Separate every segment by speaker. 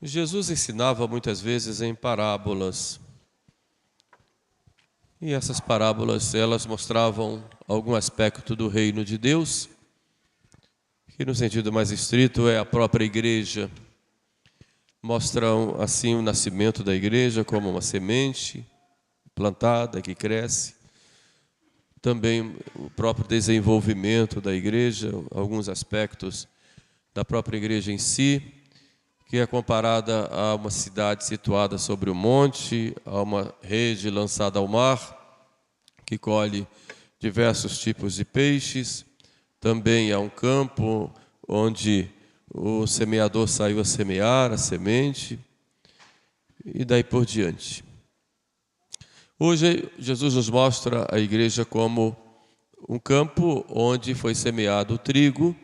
Speaker 1: Jesus ensinava muitas vezes em parábolas. E essas parábolas, elas mostravam algum aspecto do reino de Deus, que no sentido mais estrito é a própria igreja. Mostram assim o nascimento da igreja como uma semente plantada que cresce. Também o próprio desenvolvimento da igreja, alguns aspectos da própria igreja em si, que é comparada a uma cidade situada sobre um monte, a uma rede lançada ao mar, que colhe diversos tipos de peixes. Também a um campo onde o semeador saiu a semear a semente, e daí por diante. Hoje, Jesus nos mostra a igreja como um campo onde foi semeado o trigo,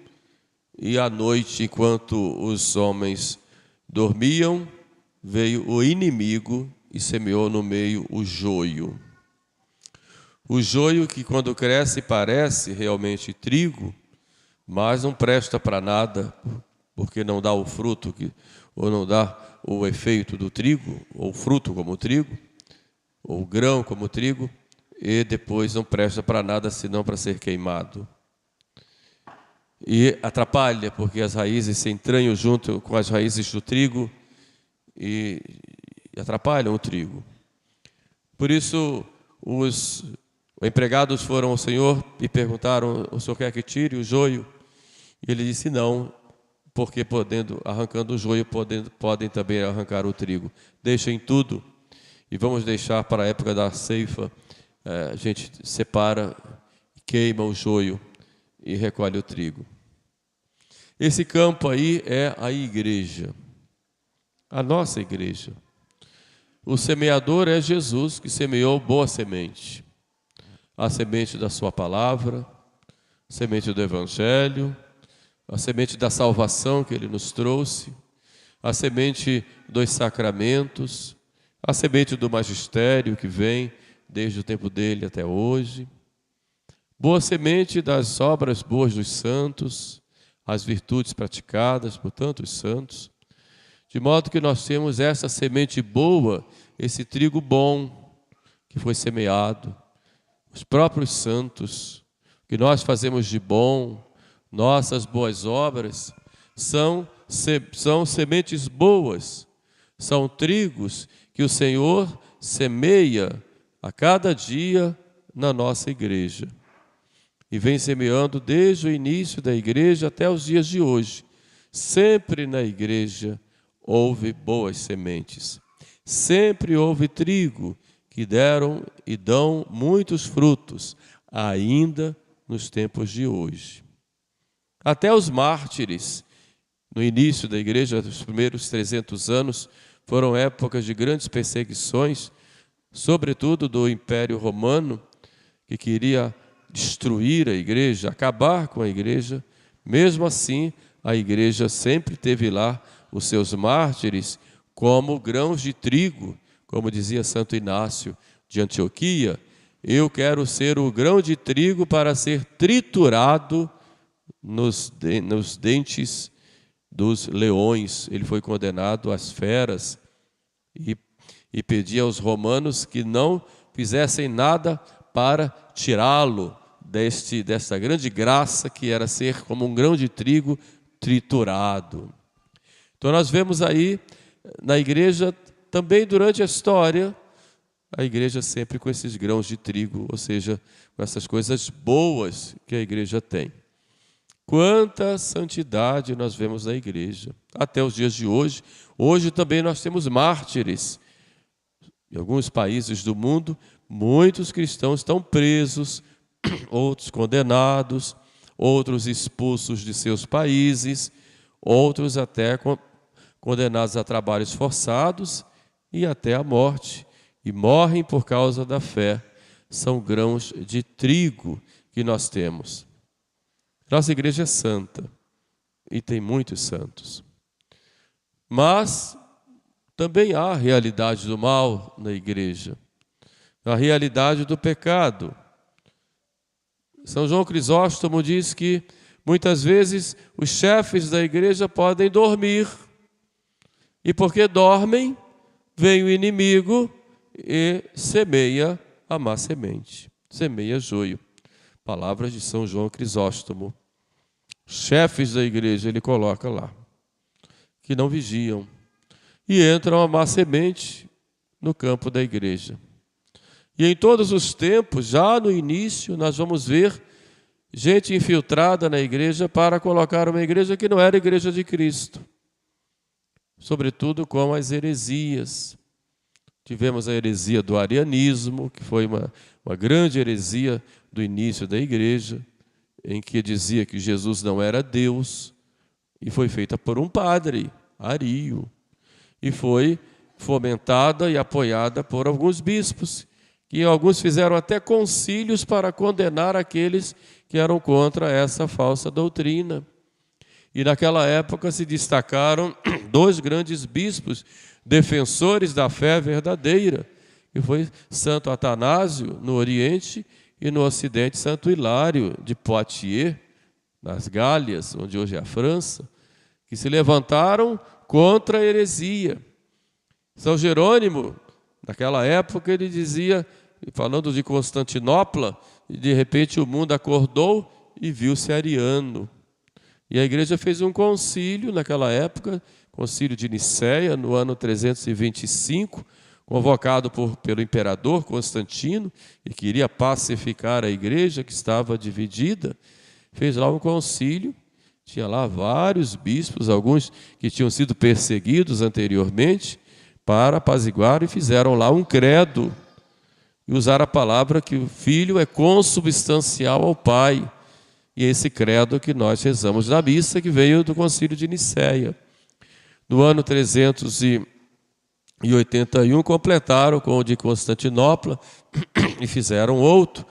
Speaker 1: e à noite, enquanto os homens dormiam, veio o inimigo e semeou no meio o joio. O joio que, quando cresce, parece realmente trigo, mas não presta para nada, porque não dá o fruto, ou não dá o efeito do trigo, ou o fruto como o trigo, ou o grão como o trigo, e depois não presta para nada, senão para ser queimado. E atrapalha, porque as raízes se entranham junto com as raízes do trigo e atrapalham o trigo. Por isso, os empregados foram ao Senhor e perguntaram: o Senhor quer que tire o joio? E ele disse: não, porque arrancando o joio, podem também arrancar o trigo. Deixem tudo e vamos deixar para a época da ceifa. A gente separa, queima o joio e recolhe o trigo. Esse campo aí é a igreja, a nossa igreja. O semeador é Jesus, que semeou boa semente. A semente da sua palavra, a semente do evangelho, a semente da salvação que ele nos trouxe, a semente dos sacramentos, a semente do magistério que vem desde o tempo dele até hoje. Boa semente das obras boas dos santos, as virtudes praticadas por tantos santos, de modo que nós temos essa semente boa, esse trigo bom que foi semeado, os próprios santos, que nós fazemos de bom, nossas boas obras, são sementes boas, são trigos que o Senhor semeia a cada dia na nossa igreja. E vem semeando desde o início da igreja até os dias de hoje. Sempre na igreja houve boas sementes. Sempre houve trigo que deram e dão muitos frutos, ainda nos tempos de hoje. Até os mártires, no início da igreja, nos primeiros 300 anos, foram épocas de grandes perseguições, sobretudo do Império Romano, que queria destruir a igreja, acabar com a igreja. Mesmo assim, a igreja sempre teve lá os seus mártires como grãos de trigo, como dizia Santo Inácio de Antioquia: eu quero ser o grão de trigo para ser triturado nos dentes dos leões. Ele foi condenado às feras e pedia aos romanos que não fizessem nada para tirá-lo desta grande graça que era ser como um grão de trigo triturado. Então nós vemos aí na igreja, também durante a história, a igreja sempre com esses grãos de trigo, ou seja, com essas coisas boas que a igreja tem. Quanta santidade nós vemos na igreja, até os dias de hoje. Hoje também nós temos mártires. Em alguns países do mundo, muitos cristãos estão presos, outros condenados, outros expulsos de seus países, outros até condenados a trabalhos forçados e até a morte, e morrem por causa da fé. São grãos de trigo que nós temos. Nossa igreja é santa e tem muitos santos. Mas também há a realidade do mal na igreja, a realidade do pecado. São João Crisóstomo diz que muitas vezes os chefes da igreja podem dormir E porque dormem, vem o inimigo e semeia a má semente, semeia joio. Palavras de São João Crisóstomo. Chefes da igreja ele coloca lá, que não vigiam. E entra uma má semente no campo da igreja. E em todos os tempos, já no início, nós vamos ver gente infiltrada na igreja para colocar uma igreja que não era a igreja de Cristo. Sobretudo com as heresias. Tivemos a heresia do arianismo, que foi uma grande heresia do início da igreja, em que dizia que Jesus não era Deus, e foi feita por um padre, Ario, e foi fomentada e apoiada por alguns bispos, que alguns fizeram até concílios para condenar aqueles que eram contra essa falsa doutrina. E naquela época se destacaram dois grandes bispos, defensores da fé verdadeira, que foi Santo Atanásio, no Oriente, e no Ocidente, Santo Hilário de Poitiers, nas Gálias, onde hoje é a França, que se levantaram contra a heresia. São Jerônimo, naquela época, ele dizia, falando de Constantinopla, e de repente o mundo acordou e viu-se ariano. E a igreja fez um concílio naquela época, concílio de Nicéia, no ano 325, convocado pelo imperador Constantino, e queria pacificar a igreja que estava dividida. Fez lá um concílio, tinha lá vários bispos, alguns que tinham sido perseguidos anteriormente, para apaziguar, e fizeram lá um credo, e usaram a palavra que o Filho é consubstancial ao Pai. E é esse credo que nós rezamos na missa, que veio do concílio de Nicéia. No ano 381, completaram com o de Constantinopla, e fizeram outro,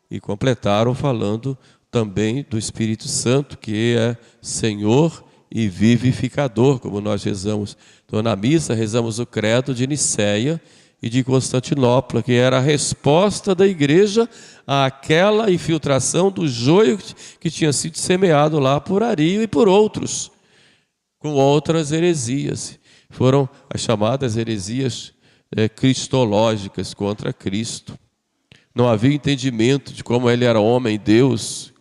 Speaker 1: e completaram falando também do Espírito Santo, que é Senhor e vivificador, como nós rezamos. Então, na missa, rezamos o credo de Nicéia e de Constantinopla, que era a resposta da igreja àquela infiltração do joio que tinha sido semeado lá por Ario e por outros, com outras heresias. Foram as chamadas heresias cristológicas, contra Cristo. Não havia entendimento de como ele era homem, Deus,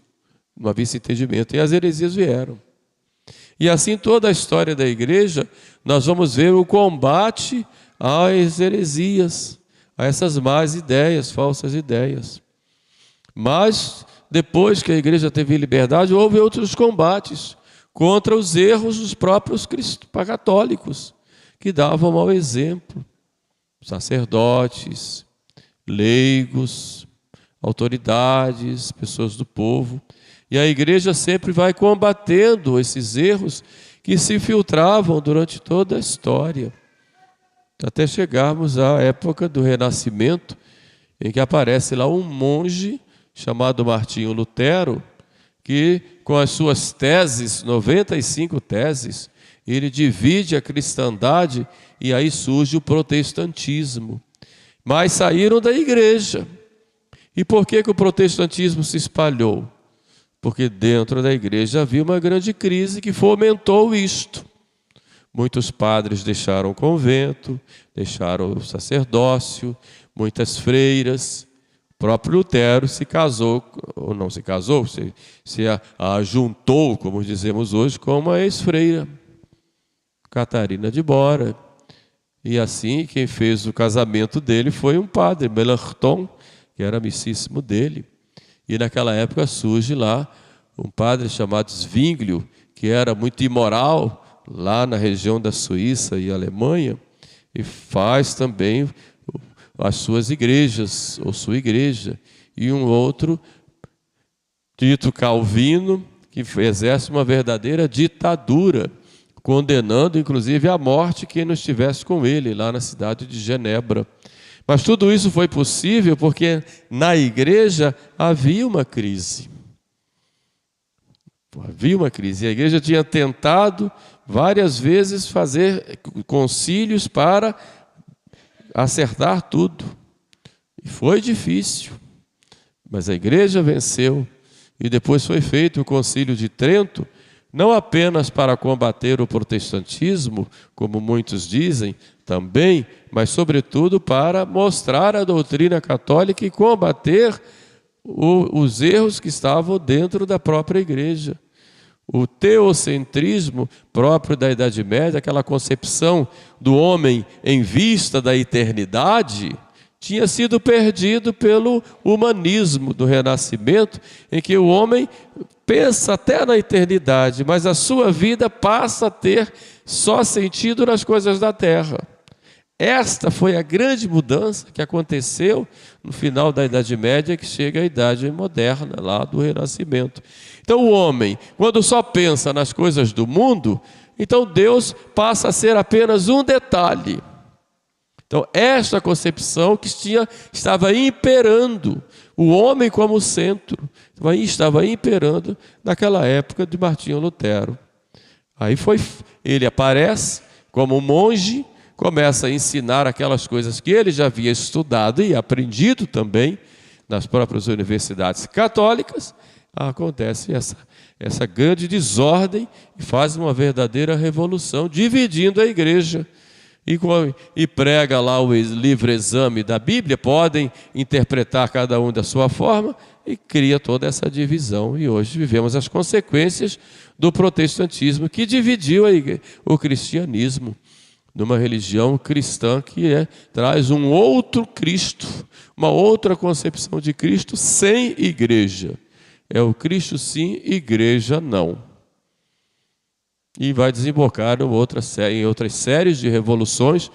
Speaker 1: não havia esse entendimento, e as heresias vieram. E assim toda a história da igreja, nós vamos ver o combate às heresias, a essas más ideias, falsas ideias. Mas, depois que a igreja teve liberdade, houve outros combates contra os erros dos próprios católicos, que davam mau exemplo. Sacerdotes, leigos, autoridades, pessoas do povo. E a igreja sempre vai combatendo esses erros que se filtravam durante toda a história, até chegarmos à época do Renascimento, em que aparece lá um monge chamado Martinho Lutero, que com as suas teses, 95 teses, ele divide a cristandade e aí surge o protestantismo. Mas saíram da igreja. E por que o protestantismo se espalhou? Porque dentro da igreja havia uma grande crise que fomentou isto. Muitos padres deixaram o convento, deixaram o sacerdócio, muitas freiras. O próprio Lutero se casou, ou não se casou, se ajuntou, como dizemos hoje, com uma ex-freira, Catarina de Bora. E assim, quem fez o casamento dele foi um padre, Melanchthon, que era amicíssimo dele. E naquela época surge lá um padre chamado Zwinglio, que era muito imoral, lá na região da Suíça e Alemanha, e faz também as suas igrejas, ou sua igreja. E um outro, Tito Calvino, que exerce uma verdadeira ditadura, condenando inclusive à morte quem não estivesse com ele, lá na cidade de Genebra. Mas tudo isso foi possível porque na igreja havia uma crise. Havia uma crise. A igreja tinha tentado várias vezes fazer concílios para acertar tudo. E foi difícil. Mas a igreja venceu. E depois foi feito o concílio de Trento não apenas para combater o protestantismo, como muitos dizem, também, mas sobretudo para mostrar a doutrina católica e combater os erros que estavam dentro da própria igreja. O teocentrismo próprio da Idade Média, aquela concepção do homem em vista da eternidade, tinha sido perdido pelo humanismo do Renascimento, em que o homem pensa até na eternidade, mas a sua vida passa a ter só sentido nas coisas da terra. Esta foi a grande mudança que aconteceu no final da Idade Média, que chega à Idade Moderna, lá do Renascimento. Então o homem, quando só pensa nas coisas do mundo, então Deus passa a ser apenas um detalhe. Então esta concepção que estava imperando, o homem como centro, estava imperando naquela época de Martinho Lutero. Aí ele aparece como um monge, começa a ensinar aquelas coisas que ele já havia estudado e aprendido também nas próprias universidades católicas. Acontece essa grande desordem e faz uma verdadeira revolução, dividindo a igreja. E prega lá o livre exame da Bíblia, podem interpretar cada um da sua forma e cria toda essa divisão. E hoje vivemos as consequências do protestantismo que dividiu o cristianismo numa religião cristã que traz um outro Cristo, uma outra concepção de Cristo sem igreja. É o Cristo sim, igreja não. E vai desembocar em outras séries de revoluções,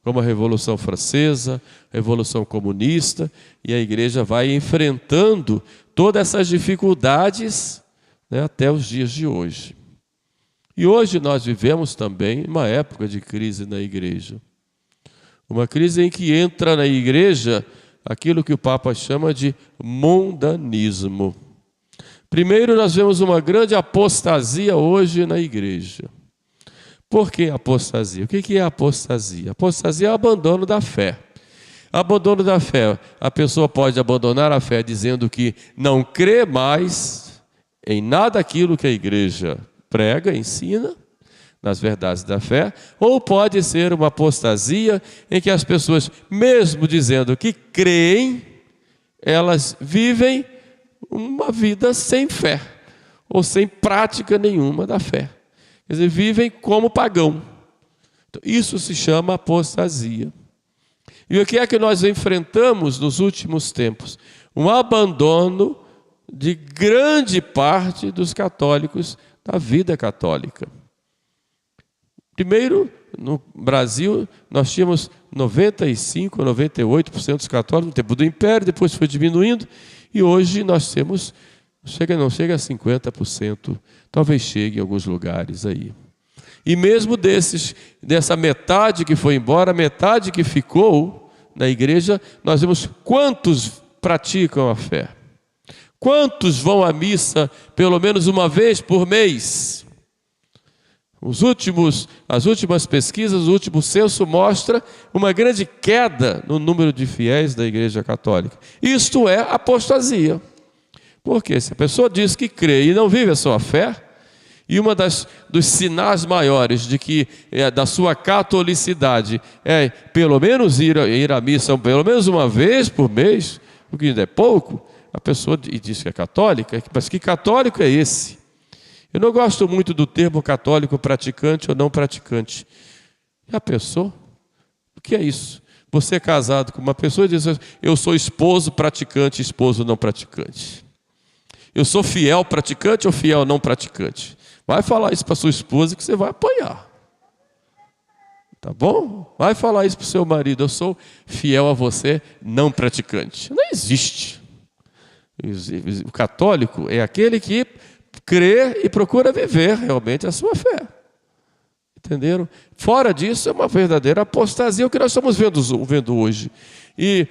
Speaker 1: como a Revolução Francesa, a Revolução Comunista, e a igreja vai enfrentando todas essas dificuldades, né, até os dias de hoje. E hoje nós vivemos também uma época de crise na igreja. Uma crise em que entra na igreja aquilo que o Papa chama de mundanismo. Primeiro, nós vemos uma grande apostasia hoje na igreja. Por que apostasia? O que é apostasia? Apostasia é o abandono da fé. Abandono da fé. A pessoa pode abandonar a fé dizendo que não crê mais em nada aquilo que a igreja prega, ensina, nas verdades da fé, ou pode ser uma apostasia em que as pessoas, mesmo dizendo que creem, elas vivem uma vida sem fé, ou sem prática nenhuma da fé. Quer dizer, vivem como pagão. Então, isso se chama apostasia. E o que é que nós enfrentamos nos últimos tempos? Um abandono de grande parte dos católicos da vida católica. Primeiro, no Brasil, nós tínhamos 95%, 98% dos católicos no tempo do Império, depois foi diminuindo, e hoje nós temos, não chega a 50%, talvez chegue em alguns lugares aí. E mesmo dessa metade que foi embora, a metade que ficou na igreja, nós vemos quantos praticam a fé. Quantos vão à missa pelo menos uma vez por mês? As últimas pesquisas, o último censo mostra uma grande queda no número de fiéis da Igreja Católica. Isto é apostasia. Porque se a pessoa diz que crê e não vive a sua fé, e dos sinais maiores de que da sua catolicidade é pelo menos ir à missa pelo menos uma vez por mês, o que ainda é pouco, a pessoa diz que é católica, mas que católico é esse? Eu não gosto muito do termo católico praticante ou não praticante. Já pensou? O que é isso? Você é casado com uma pessoa e diz: eu sou esposo praticante, esposo não praticante. Eu sou fiel praticante ou fiel não praticante? Vai falar isso para sua esposa que você vai apanhar. Tá bom? Vai falar isso para o seu marido: eu sou fiel a você não praticante. Não existe. O católico é aquele que crê e procura viver realmente a sua fé. Entenderam? Fora disso, é uma verdadeira apostasia, o que nós estamos vendo hoje. E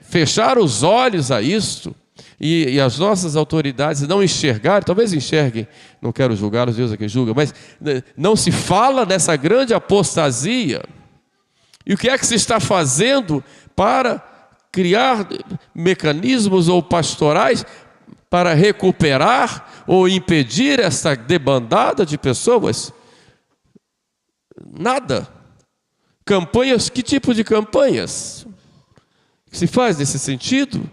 Speaker 1: fechar os olhos a isto, e as nossas autoridades não enxergarem, talvez enxerguem, não quero julgar, Deus é quem julga, mas não se fala nessa grande apostasia. E o que é que se está fazendo para criar mecanismos ou pastorais para recuperar ou impedir essa debandada de pessoas? Nada. Campanhas, que tipo de campanhas se faz nesse sentido?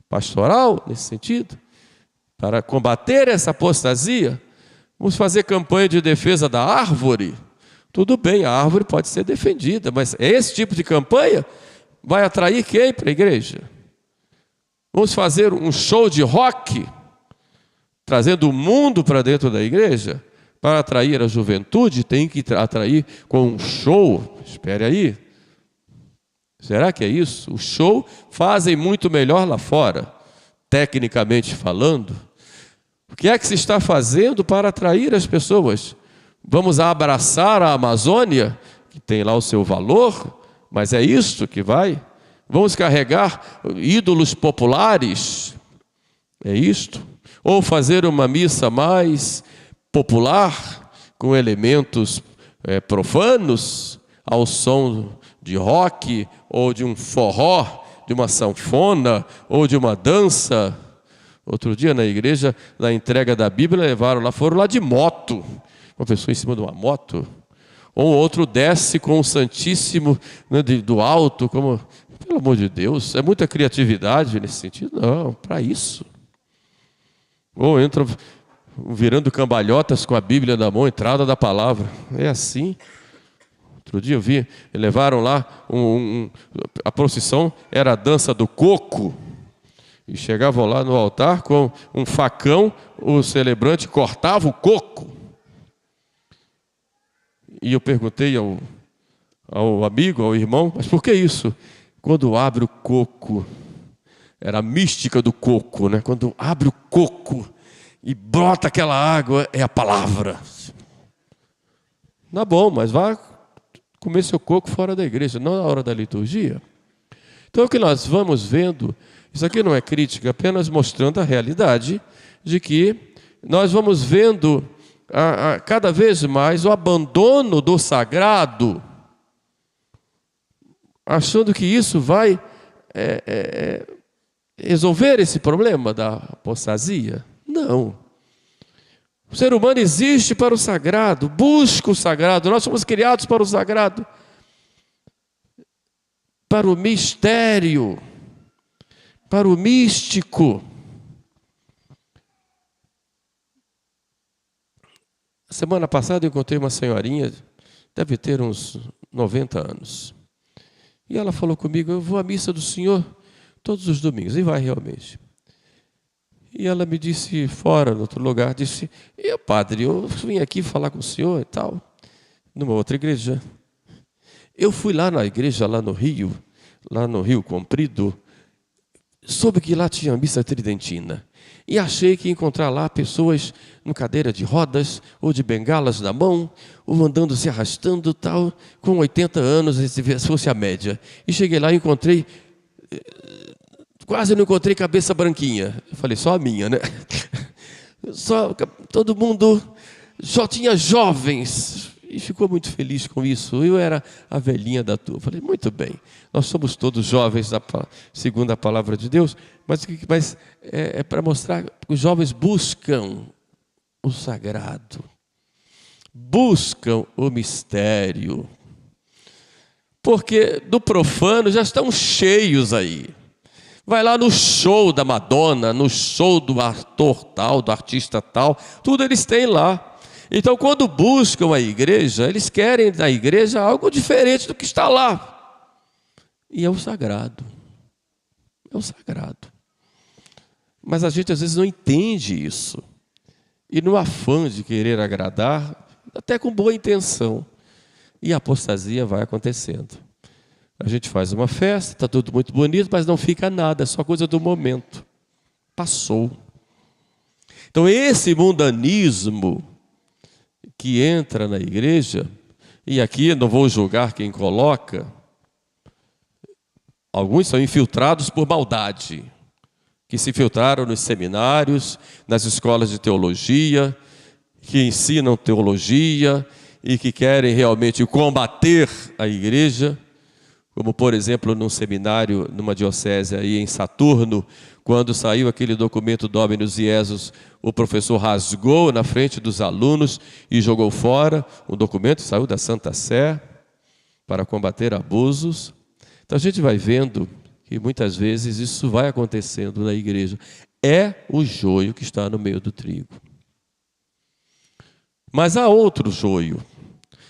Speaker 1: Pastoral, nesse sentido? Para combater essa apostasia? Vamos fazer campanha de defesa da árvore? Tudo bem, a árvore pode ser defendida, mas esse tipo de campanha vai atrair quem para a igreja? Vamos fazer um show de rock, trazendo o mundo para dentro da igreja? Para atrair a juventude, tem que atrair com um show. Espere aí. Será que é isso? O show fazem muito melhor lá fora, tecnicamente falando. O que é que se está fazendo para atrair as pessoas? Vamos abraçar a Amazônia, que tem lá o seu valor, mas é isso que vai? Vamos carregar ídolos populares? É isto? Ou fazer uma missa mais popular, com elementos profanos, ao som de rock, ou de um forró, de uma sanfona, ou de uma dança? Outro dia na igreja, na entrega da Bíblia, foram lá de moto, uma pessoa em cima de uma moto, ou outro desce com o Santíssimo, né, do alto, como, pelo amor de Deus, é muita criatividade nesse sentido? Não, para isso. Ou entra virando cambalhotas com a Bíblia na mão, entrada da palavra, é assim. Outro dia eu vi, levaram lá, a procissão era a dança do coco, e chegavam lá no altar com um facão, o celebrante cortava o coco. E eu perguntei ao amigo, ao irmão, mas por que isso? Quando abre o coco, era a mística do coco, né? Quando abre o coco e brota aquela água, é a palavra. Não, bom, mas vá comer seu coco fora da igreja, não na hora da liturgia. Então o que nós vamos vendo, isso aqui não é crítica, apenas mostrando a realidade de que nós vamos vendo cada vez mais o abandono do sagrado, achando que isso vai resolver esse problema da apostasia. Não. O ser humano existe para o sagrado, busca o sagrado, nós somos criados para o sagrado, para o mistério, para o místico. Semana passada eu encontrei uma senhorinha, deve ter uns 90 anos. E ela falou comigo, eu vou à missa do Senhor todos os domingos, e vai realmente. E ela me disse, fora, no outro lugar, disse, padre, eu vim aqui falar com o senhor e tal, numa outra igreja. Eu fui lá na igreja, lá no Rio Comprido, soube que lá tinha missa tridentina. E achei que ia encontrar lá pessoas em cadeira de rodas, ou de bengalas na mão, ou andando se arrastando, tal, com 80 anos, se fosse a média. E cheguei lá e encontrei, quase não encontrei cabeça branquinha. Eu falei, só a minha, né? Todo mundo, só tinha jovens. E ficou muito feliz com isso. Eu era a velhinha da turma. Falei, muito bem, nós somos todos jovens, segundo a palavra de Deus, mas é para mostrar que os jovens buscam o sagrado, buscam o mistério, porque do profano já estão cheios aí. Vai lá no show da Madonna, no show do ator tal, do artista tal, tudo eles têm lá. Então, quando buscam a igreja, eles querem da igreja algo diferente do que está lá. E é o sagrado. É o sagrado. Mas a gente às vezes não entende isso. E no afã de querer agradar, até com boa intenção, e a apostasia vai acontecendo. A gente faz uma festa, está tudo muito bonito, mas não fica nada, é só coisa do momento. Passou. Então, esse mundanismo que entra na igreja, e aqui não vou julgar quem coloca, alguns são infiltrados por maldade, que se infiltraram nos seminários, nas escolas de teologia, que ensinam teologia e que querem realmente combater a igreja, Como, por exemplo, num seminário, numa diocese aí em Saturno, quando saiu aquele documento Dominus Iesus, o professor rasgou na frente dos alunos e jogou fora. O documento saiu da Santa Sé para combater abusos. Então a gente vai vendo que muitas vezes isso vai acontecendo na igreja. É o joio que está no meio do trigo. Mas há outro joio,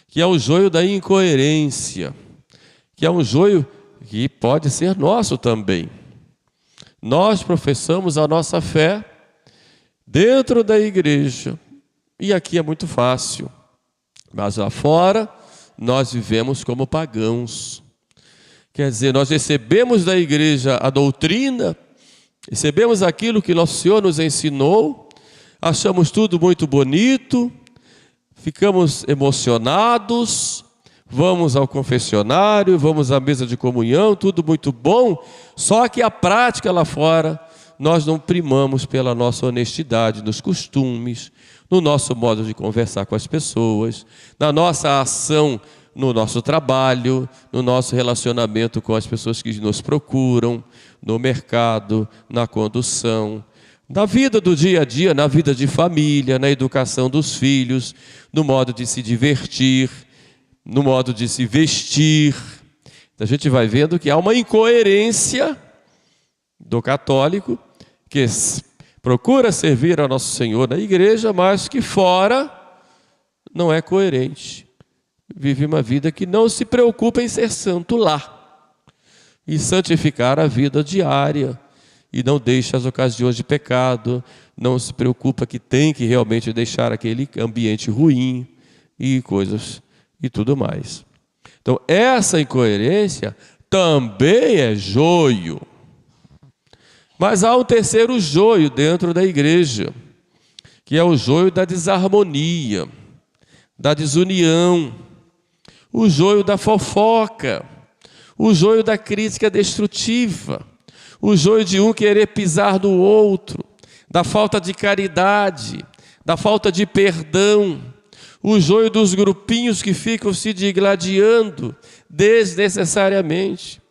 Speaker 1: que é o joio da incoerência, que é um joio que pode ser nosso também. Nós professamos a nossa fé dentro da igreja, e aqui é muito fácil, mas lá fora nós vivemos como pagãos. Quer dizer, nós recebemos da igreja a doutrina, recebemos aquilo que nosso Senhor nos ensinou, achamos tudo muito bonito, ficamos emocionados, vamos ao confessionário, vamos à mesa de comunhão, tudo muito bom, só que a prática lá fora, nós não primamos pela nossa honestidade nos costumes, no nosso modo de conversar com as pessoas, na nossa ação no nosso trabalho, no nosso relacionamento com as pessoas que nos procuram, no mercado, na condução, na vida do dia a dia, na vida de família, na educação dos filhos, no modo de se divertir, no modo de se vestir. A gente vai vendo que há uma incoerência do católico que procura servir ao nosso Senhor na igreja, mas que fora não é coerente. Vive uma vida que não se preocupa em ser santo lá e santificar a vida diária, e não deixa as ocasiões de pecado, não se preocupa que tem que realmente deixar aquele ambiente ruim e coisas e tudo mais. Então, essa incoerência também é joio. Mas há um terceiro joio dentro da igreja, que é o joio da desarmonia, da desunião, o joio da fofoca, o joio da crítica destrutiva, o joio de um querer pisar no outro, da falta de caridade, da falta de perdão, o joio dos grupinhos que ficam se digladiando desnecessariamente,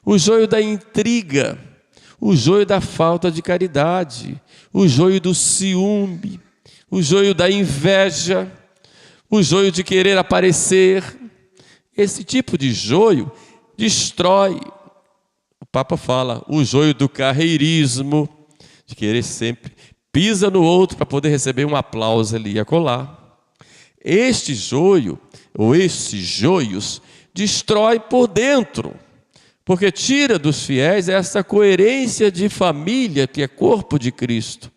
Speaker 1: o joio da intriga, o joio da falta de caridade, o joio do ciúme, o joio da inveja, o joio de querer aparecer. Esse tipo de joio destrói. O Papa fala, o joio do carreirismo, de querer sempre pisa no outro para poder receber um aplauso ali e acolá. Este joio, ou estes joios, destrói por dentro, porque tira dos fiéis essa coerência de família que é corpo de Cristo.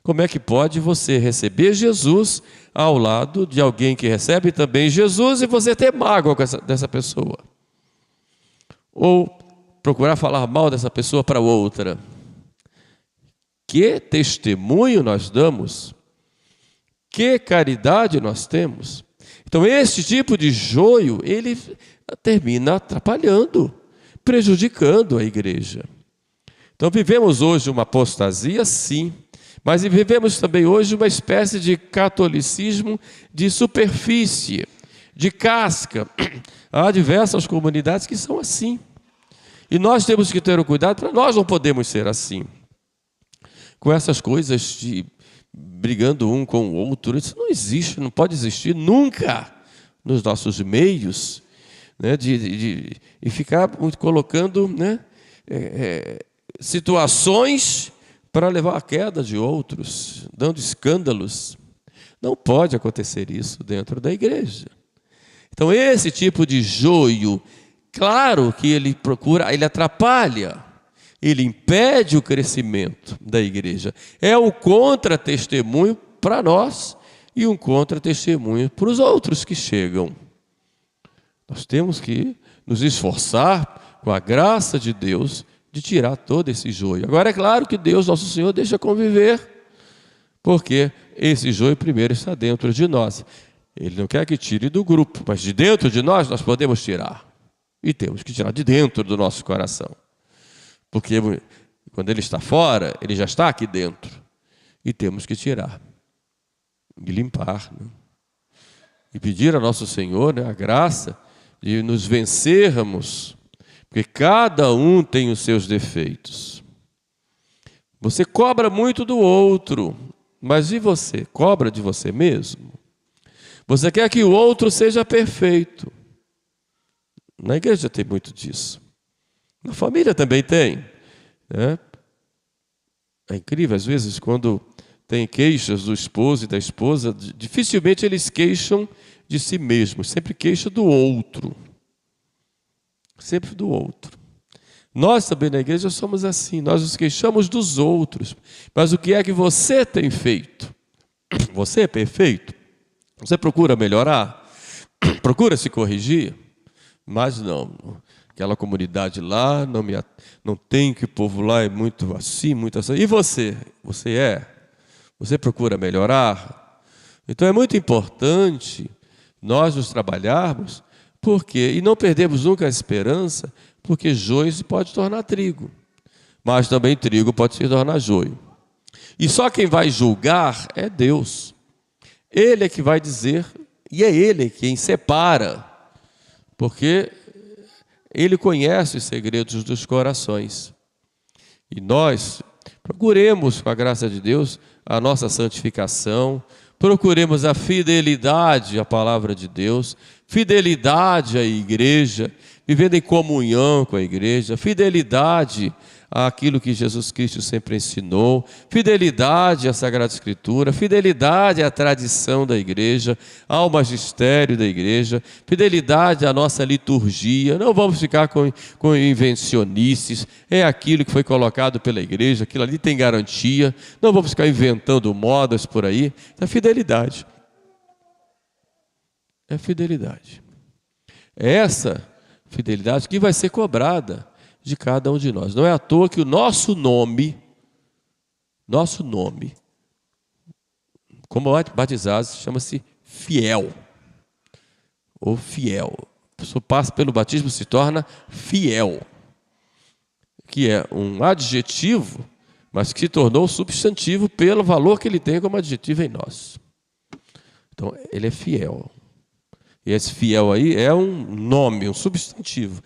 Speaker 1: Como é que pode você receber Jesus ao lado de alguém que recebe também Jesus e você ter mágoa dessa pessoa? Ou procurar falar mal dessa pessoa para outra? Que testemunho nós damos? Que caridade nós temos? Então, esse tipo de joio, ele termina atrapalhando, prejudicando a igreja. Então, vivemos hoje uma apostasia, sim, mas vivemos também hoje uma espécie de catolicismo de superfície, de casca. Há diversas comunidades que são assim. E nós temos que ter o cuidado, para nós não podemos ser assim. Com essas coisas de brigando um com o outro, isso não existe, não pode existir nunca nos nossos meios, né, e ficar colocando, né, situações para levar à queda de outros, dando escândalos. Não pode acontecer isso dentro da igreja. Então, esse tipo de joio, claro que ele atrapalha, ele impede o crescimento da igreja. É um contra-testemunho para nós e um contra-testemunho para os outros que chegam. Nós temos que nos esforçar, com a graça de Deus, de tirar todo esse joio. Agora, é claro que Deus, nosso Senhor, deixa conviver, porque esse joio primeiro está dentro de nós. Ele não quer que tire do grupo, mas de dentro de nós podemos tirar. E temos que tirar de dentro do nosso coração. Porque quando ele está fora, ele já está aqui dentro. E temos que tirar. E limpar. Né? E pedir a nosso Senhor, né, a graça de nos vencermos Porque cada um tem os seus defeitos. Você cobra muito do outro, mas e você? Cobra de você mesmo? Você quer que o outro seja perfeito. Na igreja tem muito disso. Na família também tem, né? É incrível, às vezes, quando tem queixas do esposo e da esposa, dificilmente eles queixam de si mesmos, sempre queixam do outro. Sempre do outro. Nós também na igreja somos assim, nós nos queixamos dos outros. Mas o que é que você tem feito? Você é perfeito? Você procura melhorar? Procura se corrigir? Mas não. Aquela comunidade lá, não tem, que o povo lá é muito assim, muito assim. E você? Você é? Você procura melhorar? Então é muito importante nós nos trabalharmos, e não perdemos nunca a esperança, porque joio se pode tornar trigo, mas também trigo pode se tornar joio. E só quem vai julgar é Deus. Ele é que vai dizer, e é Ele quem separa, porque Ele conhece os segredos dos corações. E nós procuremos, com a graça de Deus, a nossa santificação, procuremos a fidelidade à palavra de Deus, fidelidade à igreja, vivendo em comunhão com a igreja, fidelidade àquilo que Jesus Cristo sempre ensinou, fidelidade à Sagrada Escritura, fidelidade à tradição da igreja, ao magistério da igreja, fidelidade à nossa liturgia. Não vamos ficar com invencionices, é aquilo que foi colocado pela igreja, aquilo ali tem garantia, não vamos ficar inventando modas por aí. É fidelidade. É fidelidade. É essa fidelidade que vai ser cobrada de cada um de nós. Não é à toa que o nosso nome, como batizados, chama-se fiel, ou fiel. A pessoa passa pelo batismo, se torna fiel, que é um adjetivo, mas que se tornou substantivo pelo valor que ele tem como adjetivo em nós. Então, ele é fiel. E esse fiel aí é um nome, um substantivo.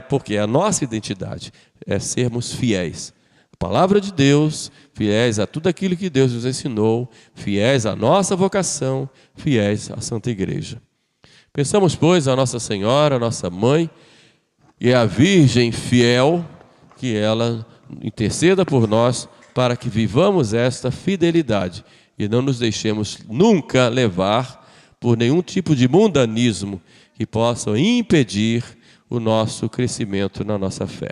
Speaker 1: Porque a nossa identidade é sermos fiéis à palavra de Deus, fiéis a tudo aquilo que Deus nos ensinou, fiéis à nossa vocação, fiéis à Santa Igreja. Pensamos, pois, a Nossa Senhora, a nossa mãe, e a Virgem fiel, que ela interceda por nós para que vivamos esta fidelidade e não nos deixemos nunca levar por nenhum tipo de mundanismo que possam impedir o nosso crescimento na nossa fé.